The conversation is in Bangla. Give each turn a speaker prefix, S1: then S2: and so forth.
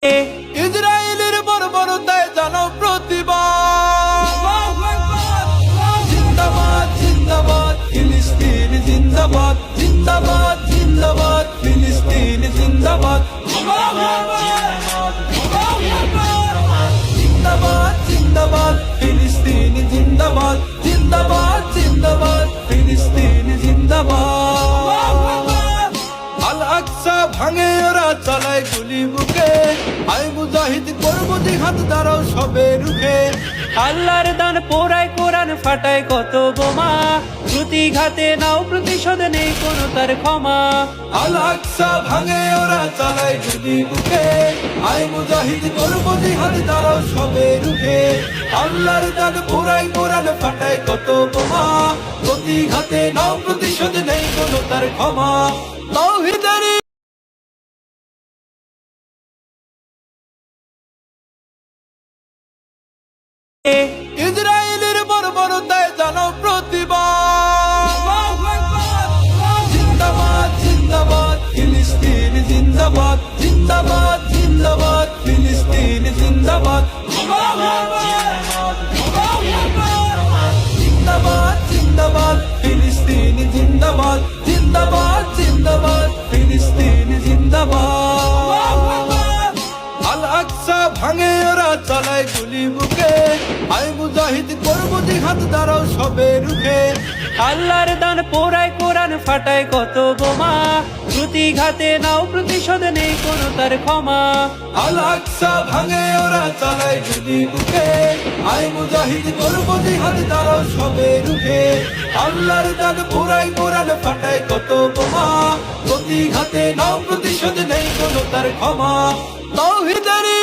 S1: ইসরায়েলের বর্বরতায় জানো প্রতিবাদ। জিন্দাবাদ জিন্দাবাদ ফিলিস্তিন জিন্দাবাদ, জিন্দাবাদ জিন্দাবাদ ফিলিস্তিন জিন্দাবাদ, জিন্দাবাদ জিন্দাবাদ ফিলিস্তিন জিন্দাবাদ, জিন্দাবাদ জিন্দাবাদ ফিলিস্তিন জিন্দাবাদ। আল আকসা ভাঙে ওরা চালায় গুলি বুকে, আই মুজাহিদ করবো জিহাদ দাঁড়াও সবে রুখে।
S2: আল্লাহর দান পোড়ায় কোরআন ফাটায় কত বোমা, প্রতিঘাতে নাও প্রতিশোধ নেই কোনো তার ক্ষমা।
S1: আল আকসা ভাঙে ওরা চালায় গুলি বুকে, আই মুজাহিদ করবো জিহাদ দাঁড়াও সবে রুখে। আল্লাহর দান পোড়ায় কোরআন ফাটায় কত বোমা, প্রতিঘাতে নাও প্রতিশোধ নেই কোনো তার ক্ষমা। তাওহীদের ইসরায়েলের বর্বরতায় জানো প্রতিবাদ। জিন্দাবাদ জিন্দাবাদ ফিলিস্তিন জিন্দাবাদ, জিন্দাবাদ জিন্দাবাদ ফিলিস্তিন জিন্দাবাদ, জিন্দাবাদ জিন্দাবাদ ফিলিস্তিন জিন্দাবাদ, জিন্দাবাদ জিন্দাবাদ ফিলিস্তিন জিন্দাবাদ। আল আকসা ভাঙে ওরা চালায় গুলি বুকে, আই মুজাহিদ করবো জিহাদ দাঁড়াও সবে রুখে।
S2: আল্লাহর দান পোড়ায় কোরআন ফাটায় কত বোমা, প্রতিঘাতে নাও প্রতিশোধ নেই কোনো তার ক্ষমা।
S1: আল আকসা ভাঙে ওরা চালায় গুলি বুকে, আই মুজাহিদ করবো জিহাদ দাঁড়াও সবে রুখে। আল্লাহর দান পোড়ায় কোরআন ফাটায় কত বোমা, প্রতিঘাতে নাও প্রতিশোধ নেই কোনো তার ক্ষমা। তাওহীদের